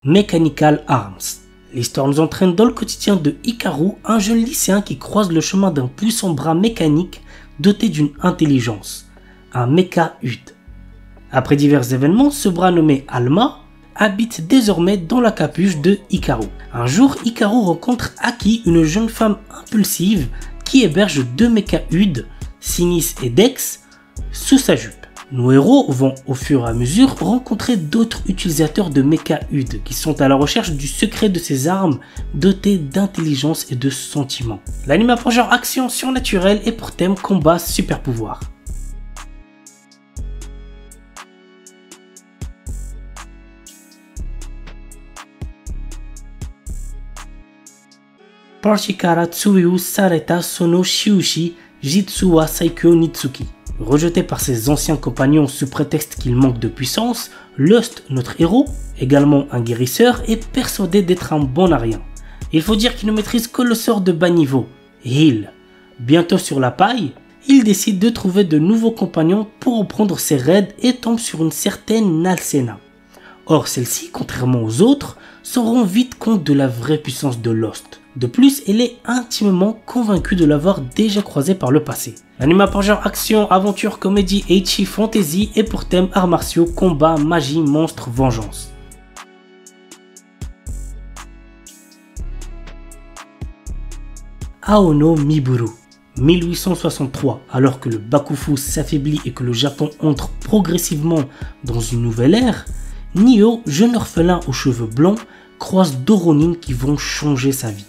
Mechanical Arms. L'histoire nous entraîne dans le quotidien de Hikaru, un jeune lycéen qui croise le chemin d'un puissant bras mécanique doté d'une intelligence, un Mecha-Ud. Après divers événements, ce bras nommé Alma habite désormais dans la capuche de Hikaru. Un jour, Hikaru rencontre Aki, une jeune femme impulsive qui héberge deux Mecha-Ud, Sinis et Dex, sous sa jupe. Nos héros vont au fur et à mesure rencontrer d'autres utilisateurs de Mecha-Ud qui sont à la recherche du secret de ces armes dotées d'intelligence et de sentiments. L'anime a pour genre action surnaturelle et pour thème combat super pouvoir. Parchikara Tsuyu Sareta Sono Shiushi Jitsu wa Saikyo Nitsuki. Rejeté par ses anciens compagnons sous prétexte qu'il manque de puissance, Lust, notre héros, également un guérisseur, est persuadé d'être un bon à rien. Il faut dire qu'il ne maîtrise que le sort de bas niveau, Heal. Bientôt sur la paille, il décide de trouver de nouveaux compagnons pour reprendre ses raids et tombe sur une certaine Nalsena. Or celle-ci, contrairement aux autres, se rend vite compte de la vraie puissance de Lust. De plus, elle est intimement convaincue de l'avoir déjà croisé par le passé. L'anime a pour genre action, aventure, comédie, ecchi, fantasy et pour thème arts martiaux, combat, magie, monstre, vengeance. Aono Miburu. 1863, alors que le Bakufu s'affaiblit et que le Japon entre progressivement dans une nouvelle ère, Nio, jeune orphelin aux cheveux blancs, croise deux Ronin qui vont changer sa vie.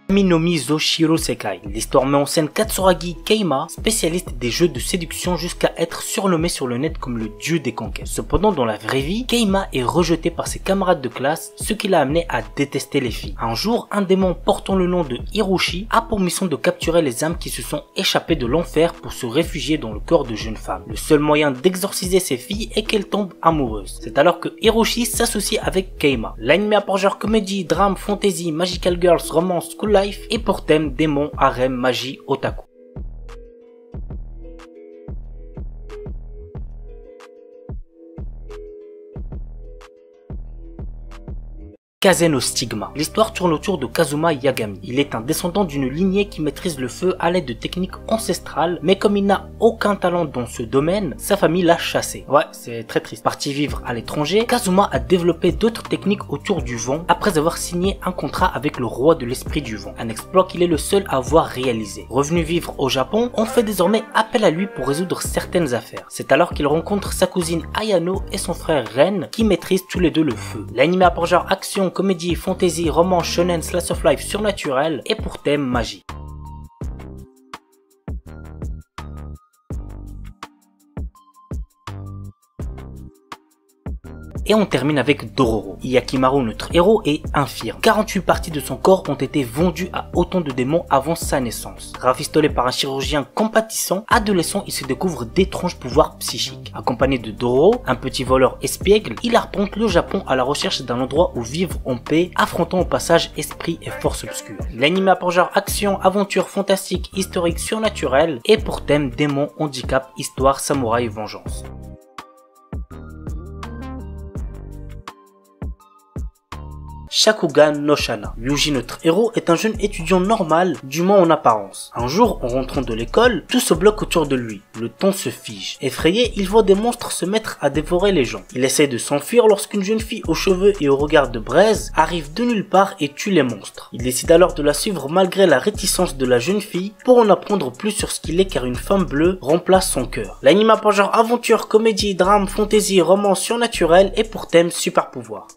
Minomi Zoshiro Sekai. L'histoire met en scène Katsuragi Keima, spécialiste des jeux de séduction jusqu'à être surnommé sur le net comme le dieu des conquêtes. Cependant, dans la vraie vie, Keima est rejeté par ses camarades de classe, ce qui l'a amené à détester les filles. Un jour, un démon portant le nom de Hiroshi a pour mission de capturer les âmes qui se sont échappées de l'enfer pour se réfugier dans le corps de jeunes femmes. Le seul moyen d'exorciser ces filles est qu'elles tombent amoureuses. C'est alors que Hiroshi s'associe avec Keima. L'anime a pour genre comédie, drame, fantasy, magical girls, romance, school life et pour thème démon, harem, magie, otaku. Kazen au stigma. L'histoire tourne autour de Kazuma Yagami. Il est un descendant d'une lignée qui maîtrise le feu à l'aide de techniques ancestrales, mais comme il n'a aucun talent dans ce domaine, sa famille l'a chassé. Ouais, c'est très triste. Parti vivre à l'étranger, Kazuma a développé d'autres techniques autour du vent après avoir signé un contrat avec le roi de l'esprit du vent. Un exploit qu'il est le seul à avoir réalisé. Revenu vivre au Japon, on fait désormais appel à lui pour résoudre certaines affaires. C'est alors qu'il rencontre sa cousine Ayano et son frère Ren qui maîtrisent tous les deux le feu. L'anime a pour genre action, comédie, fantasy, roman, shonen, slice of life surnaturel et pour thème magie. Et on termine avec Dororo. Yakimaru, notre héros, est infirme. 48 parties de son corps ont été vendues à autant de démons avant sa naissance. Rafistolé par un chirurgien compatissant, adolescent, il se découvre d'étranges pouvoirs psychiques. Accompagné de Dororo, un petit voleur espiègle, il arpente le Japon à la recherche d'un endroit où vivre en paix, affrontant au passage esprit et force obscure. L'anime a pour genre action, aventure, fantastique, historique, surnaturel et pour thème démon, handicap, histoire, samouraï, vengeance. Shakugan no Shana. Yuji, notre héros, est un jeune étudiant normal, du moins en apparence. Un jour, en rentrant de l'école, tout se bloque autour de lui. Le temps se fige. Effrayé, il voit des monstres se mettre à dévorer les gens. Il essaie de s'enfuir lorsqu'une jeune fille aux cheveux et au regard de braise arrive de nulle part et tue les monstres. Il décide alors de la suivre malgré la réticence de la jeune fille pour en apprendre plus sur ce qu'il est car une femme bleue remplace son cœur. L'anime a pour genre aventure, comédie, drame, fantasy, roman surnaturel et pour thème super pouvoir.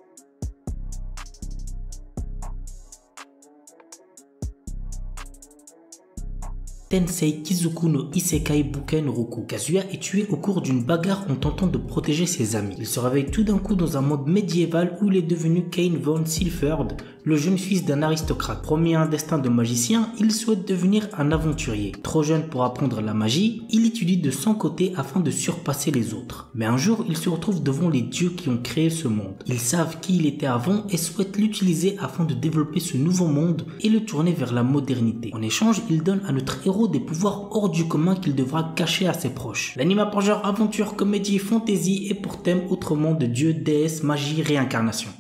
Tensei Kizuku no Isekai Buken Roku. Kazuya est tué au cours d'une bagarre en tentant de protéger ses amis. Il se réveille tout d'un coup dans un monde médiéval où il est devenu Kane von Silford, le jeune fils d'un aristocrate. Promis à un destin de magicien, il souhaite devenir un aventurier. Trop jeune pour apprendre la magie, il étudie de son côté afin de surpasser les autres. Mais un jour, il se retrouve devant les dieux qui ont créé ce monde. Ils savent qui il était avant et souhaitent l'utiliser afin de développer ce nouveau monde et le tourner vers la modernité. En échange, il donne à notre héros héros des pouvoirs hors du commun qu'il devra cacher à ses proches. L'anime pour genre aventure, comédie, fantasy et pour thème autrement de dieu, déesse, magie, réincarnation.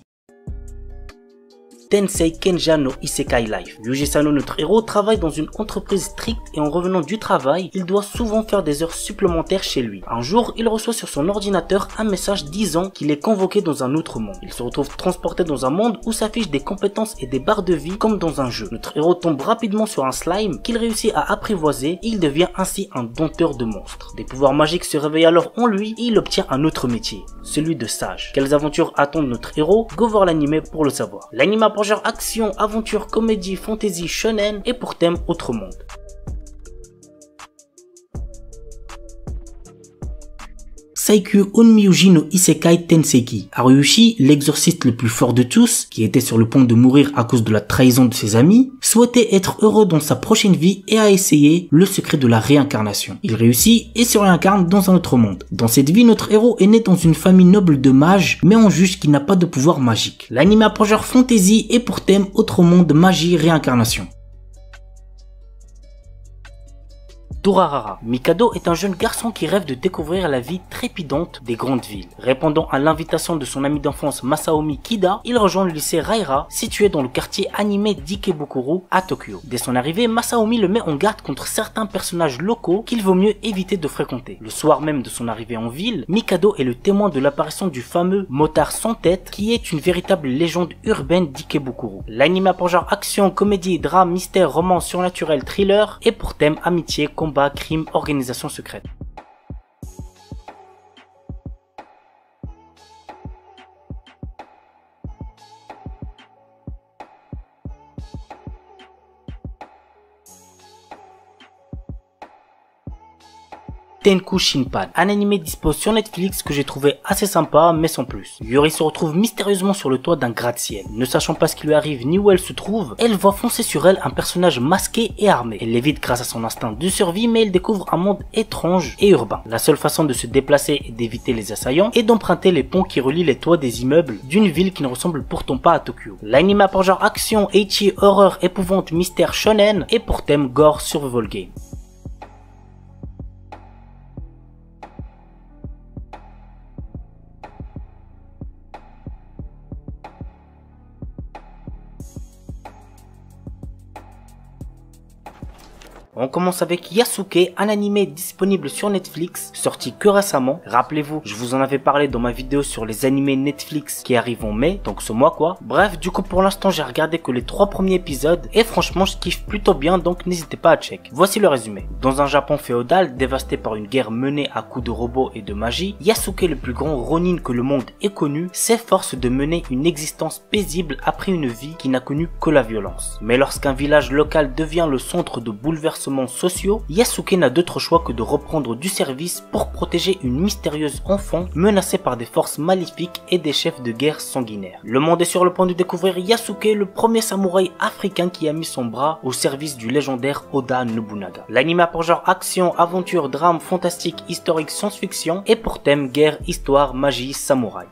Tensei Kenja no Isekai Life. Yuji Sano, notre héros, travaille dans une entreprise stricte et en revenant du travail, il doit souvent faire des heures supplémentaires chez lui. Un jour, il reçoit sur son ordinateur un message disant qu'il est convoqué dans un autre monde. Il se retrouve transporté dans un monde où s'affichent des compétences et des barres de vie comme dans un jeu. Notre héros tombe rapidement sur un slime qu'il réussit à apprivoiser et il devient ainsi un dompteur de monstres. Des pouvoirs magiques se réveillent alors en lui et il obtient un autre métier, celui de sage. Quelles aventures attendent notre héros? Go voir l'anime pour le savoir. L'anime pour genre action, aventure, comédie, fantasy, shonen et pour thème autre monde. Saikyo Onmyuji no Isekai Tenseki. Haruyushi, l'exorciste le plus fort de tous, qui était sur le point de mourir à cause de la trahison de ses amis, souhaitait être heureux dans sa prochaine vie et a essayé le secret de la réincarnation. Il réussit et se réincarne dans un autre monde. Dans cette vie, notre héros est né dans une famille noble de mages, mais on juge qu'il n'a pas de pouvoir magique. L'anime a pour genre fantasy et pour thème autre monde, magie, réincarnation. Durarara. Mikado est un jeune garçon qui rêve de découvrir la vie trépidante des grandes villes. Répondant à l'invitation de son ami d'enfance Masaomi Kida, il rejoint le lycée Raira, situé dans le quartier animé d'Ikebukuro à Tokyo. Dès son arrivée, Masaomi le met en garde contre certains personnages locaux qu'il vaut mieux éviter de fréquenter. Le soir même de son arrivée en ville, Mikado est le témoin de l'apparition du fameux motard sans tête qui est une véritable légende urbaine d'Ikebukuro. L'anime a pour genre action, comédie, drame, mystère, roman, surnaturel, thriller et pour thème amitié, combat, crime, organisation secrète. Tenku Shinpan, un animé dispo sur Netflix que j'ai trouvé assez sympa mais sans plus. Yuri se retrouve mystérieusement sur le toit d'un gratte-ciel. Ne sachant pas ce qui lui arrive ni où elle se trouve, elle voit foncer sur elle un personnage masqué et armé. Elle l'évite grâce à son instinct de survie mais elle découvre un monde étrange et urbain. La seule façon de se déplacer et d'éviter les assaillants est d'emprunter les ponts qui relient les toits des immeubles d'une ville qui ne ressemble pourtant pas à Tokyo. L'anime a pour genre action, ecchi, horreur, épouvante, mystère, shonen et pour thème gore, survival game. On commence avec Yasuke, un animé disponible sur Netflix, sorti que récemment. Rappelez-vous, je vous en avais parlé dans ma vidéo sur les animés Netflix qui arrivent en mai, donc ce mois quoi. Bref, du coup pour l'instant j'ai regardé que les 3 premiers épisodes et franchement je kiffe plutôt bien, donc n'hésitez pas à check. Voici le résumé. Dans un Japon féodal dévasté par une guerre menée à coups de robots et de magie, Yasuke, le plus grand ronin que le monde ait connu, s'efforce de mener une existence paisible après une vie qui n'a connu que la violence. Mais lorsqu'un village local devient le centre de bouleversements sociaux, Yasuke n'a d'autre choix que de reprendre du service pour protéger une mystérieuse enfant menacée par des forces maléfiques et des chefs de guerre sanguinaires. Le monde est sur le point de découvrir Yasuke, le premier samouraï africain qui a mis son bras au service du légendaire Oda Nobunaga. L'anime a pour genre action, aventure, drame, fantastique, historique, science-fiction et pour thème guerre, histoire, magie, samouraï.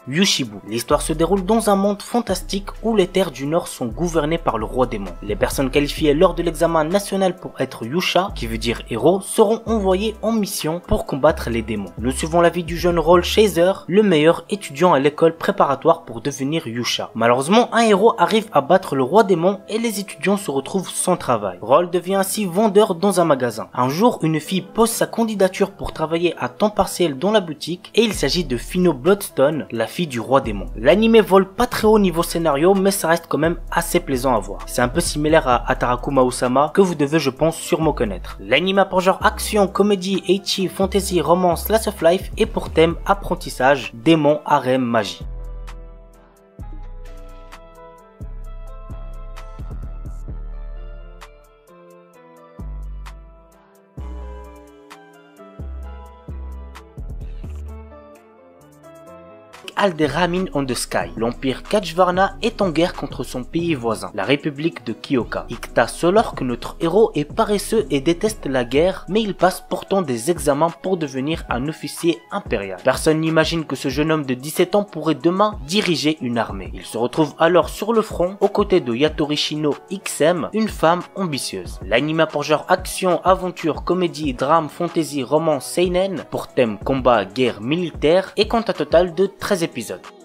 Yushibu. L'histoire se déroule dans un monde fantastique où les terres du Nord sont gouvernées par le roi démon. Les personnes qualifiées lors de l'examen national pour être Yusha, qui veut dire héros, seront envoyées en mission pour combattre les démons. Nous suivons la vie du jeune Roll Chaser, le meilleur étudiant à l'école préparatoire pour devenir Yusha. Malheureusement, un héros arrive à battre le roi démon et les étudiants se retrouvent sans travail. Roll devient ainsi vendeur dans un magasin. Un jour, une fille pose sa candidature pour travailler à temps partiel dans la boutique et il s'agit de Fino Bloodstone, la fille du roi démon. L'anime vole pas très haut niveau scénario mais ça reste quand même assez plaisant à voir. C'est un peu similaire à Ataraku Maou-sama que vous devez je pense sûrement connaître. L'anime a pour genre action, comédie, ecchi, fantasy, romance, slice of life et pour thème apprentissage, démon, harem, magie. avec Alderamin on the Sky. L'empire Kajvarna est en guerre contre son pays voisin, la république de Kyoka. Ikta Solork, notre héros, est paresseux et déteste la guerre, mais il passe pourtant des examens pour devenir un officier impérial. Personne n'imagine que ce jeune homme de 17 ans pourrait demain diriger une armée. Il se retrouve alors sur le front, aux côtés de Yatorishino XM, une femme ambitieuse. L'anime pour genre action, aventure, comédie, drame, fantasy, romance, seinen, pour thème combat, guerre, militaire, et compte un total de 13 épisodes.